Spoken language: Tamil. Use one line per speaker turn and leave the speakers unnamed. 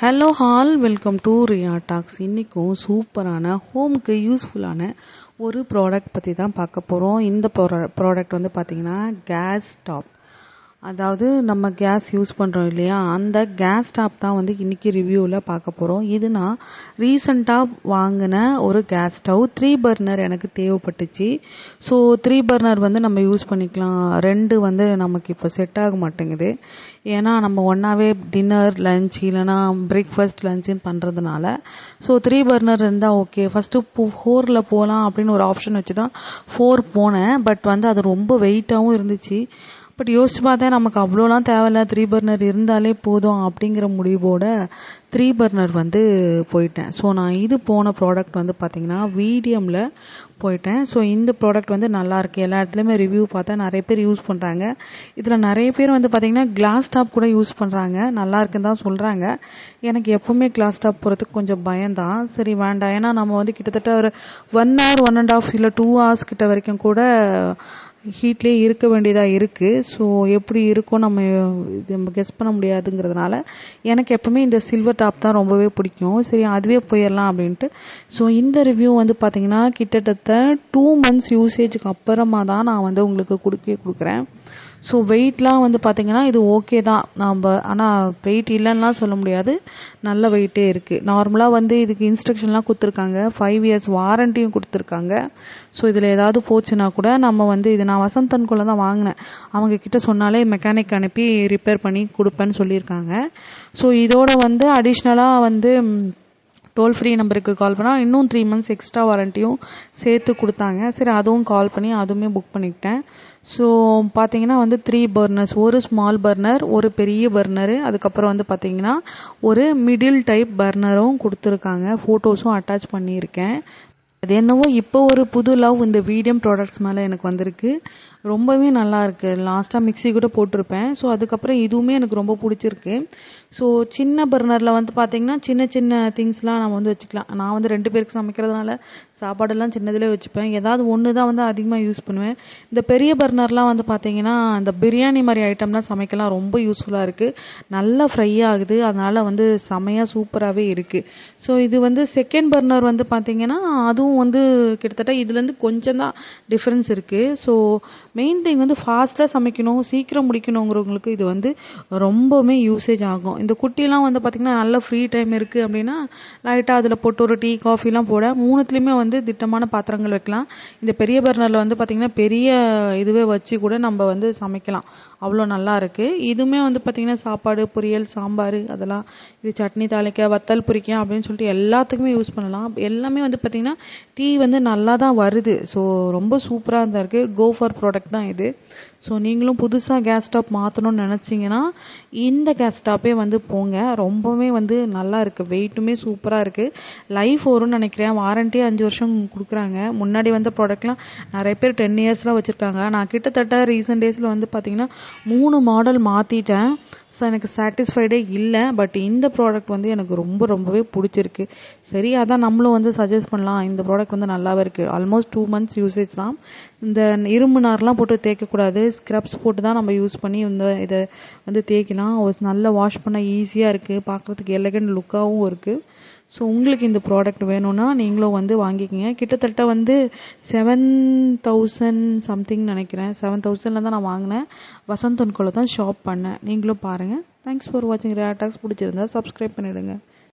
Hello all welcome to Riya talks. இன்றைக்கும் சூப்பரான ஹோம்க்கு யூஸ்ஃபுல்லான ஒரு ப்ராடக்ட் பற்றி தான் பார்க்க போகிறோம். இந்த ப்ராடக்ட் வந்து பார்த்திங்கன்னா கேஸ் ஸ்டாப். அதாவது நம்ம கேஸ் யூஸ் பண்ணுறோம் இல்லையா, அந்த கேஸ் ஸ்டாப் தான் வந்து இன்றைக்கி ரிவ்யூவில் பார்க்க போகிறோம். இது நான் ரீசண்டாக வாங்கின ஒரு கேஸ் ஸ்டவ். 3 பர்னர் எனக்கு தேவைப்பட்டுச்சு. ஸோ 3 பர்னர் வந்து நம்ம யூஸ் பண்ணிக்கலாம். 2 வந்து நமக்கு இப்போ செட் ஆக மாட்டேங்குது. ஏன்னா நம்ம ஒன்றாவே டின்னர் லஞ்ச் இல்லைனா பிரேக்ஃபாஸ்ட் லஞ்சுன்னு பண்ணுறதுனால ஸோ 3 பர்னர் இருந்தால் ஓகே. ஃபஸ்ட்டு 4ல் போகலாம் அப்படின்னு ஒரு ஆப்ஷன் வச்சு தான் 4 போனேன். பட் வந்து அது ரொம்ப வெயிட்டாகவும் இருந்துச்சு. பட் யோசிச்சு பார்த்தேன், நமக்கு அவ்வளோலாம் தேவையில்ல, 3 பர்னர் இருந்தாலே போதும் அப்படிங்கிற முடிவோட 3 பர்னர் வந்து போயிட்டேன். ஸோ நான் இது போன ப்ராடக்ட் வந்து பார்த்திங்கன்னா மீடியமில் போயிட்டேன். ஸோ இந்த ப்ராடக்ட் வந்து நல்லாயிருக்கு. எல்லா இடத்துலையுமே ரிவ்யூ பார்த்தேன், நிறைய பேர் யூஸ் பண்ணுறாங்க. இதில் நிறைய பேர் வந்து பார்த்திங்கன்னா கிளாஸ் டாப் கூட யூஸ் பண்ணுறாங்க, நல்லா இருக்குன்னு தான் சொல்கிறாங்க. எனக்கு எப்போவுமே கிளாஸ் டாப் போகிறதுக்கு கொஞ்சம் பயம்தான். சரி வேண்டாம், ஏன்னா நம்ம வந்து கிட்டத்தட்ட ஒரு 1 hour 1.5 இல்லை 2 hours கிட்ட வரைக்கும் கூட ஹீட்லேயே இருக்க வேண்டியதாக இருக்குது. ஸோ எப்படி இருக்கும் நம்ம கெஸ் பண்ண முடியாதுங்கிறதுனால எனக்கு எப்பவுமே இந்த சில்வர் டாப் தான் ரொம்பவே பிடிக்கும். சரி அதுவே போயிடலாம் அப்படின்ட்டு. ஸோ இந்த ரிவ்யூ வந்து பார்த்திங்கன்னா கிட்டத்தட்ட 2 months யூசேஜுக்கு அப்புறமா தான் நான் வந்து உங்களுக்கு கொடுக்குறேன். ஸோ வெயிட்லாம் வந்து பார்த்திங்கன்னா இது ஓகே தான். ஆனால் வெயிட் இல்லைன்னா சொல்ல முடியாது, நல்ல வெயிட்டே இருக்குது. நார்மலாக வந்து இதுக்கு இன்ஸ்ட்ரக்ஷன்லாம் கொடுத்துருக்காங்க, 5 years வாரண்டியும் கொடுத்துருக்காங்க. ஸோ இதில் ஏதாவது போச்சுன்னா கூட நம்ம வந்து இது நான் வசந்தன்குள்ள தான் வாங்கினேன். அவங்க கிட்ட சொன்னாலே மெக்கானிக் அனுப்பி ரிப்பேர் பண்ணி கொடுப்பேன்னு சொல்லியிருக்காங்க. ஸோ இதோட வந்து அடிஷ்னலாக வந்து டோல் ஃப்ரீ நம்பருக்கு கால் பண்ணால் இன்னும் 3 months எக்ஸ்ட்ரா வாரண்டியும் சேர்த்து கொடுத்தாங்க. சரி அதுவும் கால் பண்ணி அதுவுமே புக் பண்ணிக்கிட்டேன். ஸோ பார்த்தீங்கன்னா வந்து 3 பர்னர்ஸ், ஒரு ஸ்மால் பர்னர், ஒரு பெரிய பர்னரு, அதுக்கப்புறம் வந்து பார்த்தீங்கன்னா ஒரு மிடில் டைப் பர்னரும் கொடுத்துருக்காங்க. ஃபோட்டோஸும் அட்டாச் பண்ணியிருக்கேன். அது என்னவோ இப்போ ஒரு புது லவ் இந்த வீடியம் ப்ராடக்ட்ஸ் மேலே எனக்கு வந்திருக்கு. ரொம்பவே நல்லா இருக்குது. லாஸ்ட்டாக மிக்ஸி கூட போட்டிருப்பேன். ஸோ அதுக்கப்புறம் இதுவுமே எனக்கு ரொம்ப பிடிச்சிருக்கு. ஸோ சின்ன பர்னரில் வந்து பார்த்திங்கன்னா சின்ன சின்ன திங்ஸ்லாம் நம்ம வந்து வச்சுக்கலாம். நான் வந்து 2 பேருக்கு சமைக்கிறதுனால சாப்பாடெல்லாம் சின்னதிலே வச்சுப்பேன். ஏதாவது ஒன்று தான் வந்து அதிகமாக யூஸ் பண்ணுவேன். இந்த பெரிய பர்னர்லாம் வந்து பார்த்திங்கன்னா இந்த பிரியாணி மாதிரி ஐட்டம்லாம் சமைக்கலாம் ரொம்ப யூஸ்ஃபுல்லாக இருக்குது. நல்லா ஃப்ரை ஆகுது, அதனால் வந்து செமையாக சூப்பராகவே இருக்குது. ஸோ இது வந்து செகண்ட் பர்னர் வந்து பார்த்திங்கன்னா அதுவும் வந்து கிட்டத்தட்ட இதுலேருந்து கொஞ்சம் தான் டிஃப்ரென்ஸ் இருக்குது. ஸோ மெயின் திங் வந்து ஃபாஸ்ட்டாக சமைக்கணும், சீக்கிரம் முடிக்கணுங்கிறவங்களுக்கு இது வந்து ரொம்பவுமே யூசேஜ் ஆகும். இந்த குட்டிலாம் வந்து பார்த்திங்கன்னா நல்ல ஃப்ரீ டைம் இருக்குது அப்படின்னா லைட்டாக அதில் போட்டு ஒரு டீ காஃபிலாம் போட 3த்துலேயுமே வந்து திட்டமான பாத்திரங்கள் வைக்கலாம். இந்த பெரிய பர்னரில் வந்து பார்த்திங்கன்னா பெரிய இதுவே வச்சு கூட நம்ம வந்து சமைக்கலாம், அவ்வளோ நல்லா இருக்குது. இதுவுமே வந்து பார்த்திங்கன்னா சாப்பாடு, பொரியல், சாம்பார், அதெல்லாம் இது சட்னி தாளிக்க, வத்தல் பொரிக்க அப்படின்னு சொல்லிட்டு எல்லாத்துக்குமே யூஸ் பண்ணலாம். எல்லாமே வந்து பார்த்திங்கன்னா டீ வந்து நல்லா தான் வருது. ஸோ ரொம்ப சூப்பராக தான் இருக்குது. கோ ஃபார் ப்ராடக்ட் தான் இது. ஸோ நீங்களும் புதுசாக கேஸ் ஸ்டாப் மாற்றணும்னு நினச்சிங்கன்னா இந்த கேஸ் ஸ்டாப்பே வந்து போங்க. ரொம்பவே வந்து நல்லா இருக்குது, வெயிட்டுமே சூப்பராக இருக்குது. லைஃப் வரும்னு நினைக்கிறேன். வாரண்டியே 5 வருஷம் கொடுக்குறாங்க. முன்னாடி வந்த ப்ராடக்ட்லாம் நிறைய பேர் 10 yearsலாம் வச்சுருக்காங்க. நான் கிட்டத்தட்ட ரீசெண்ட் டேஸில் வந்து பார்த்திங்கன்னா 3 மாடல் மாற்றிட்டேன். ஸோ எனக்கு சாட்டிஸ்ஃபைடே இல்லை. பட் இந்த ப்ராடக்ட் வந்து எனக்கு ரொம்பவே பிடிச்சிருக்கு. சரி அதான் நம்மளும் வந்து சஜஸ்ட் பண்ணலாம், இந்த ப்ராடக்ட் வந்து நல்லாவே இருக்குது. ஆல்மோஸ்ட் 2 months யூசேஜ் தான். இந்த இரும்பு நார்லாம் போட்டு தேய்க்கக்கூடாது, ஸ்க்ரப்ஸ் போட்டு தான் நம்ம யூஸ் பண்ணி இதை வந்து தேய்க்கலாம். நல்லா வாஷ் பண்ண ஈஸியாக இருக்குது, பார்க்குறதுக்கு எலகண்ட் லுக்காகவும் இருக்குது. ஸோ உங்களுக்கு இந்த ப்ராடக்ட் வேணும்னா நீங்களும் வந்து வாங்கிக்கிங்க. கிட்டத்தட்ட வந்து 7,000 சம்திங் நினைக்கிறேன். 7,000ல் தான் நான் வாங்கினேன். வசந்தன்குள்ள தான் ஷாப் பண்ணேன். நீங்களும் பாருங்கள். தேங்க்ஸ் ஃபார் வாட்சிங். ரியா டாக்ஸ் பிடிச்சிருந்தா சப்ஸ்கிரைப் பண்ணிவிடுங்க.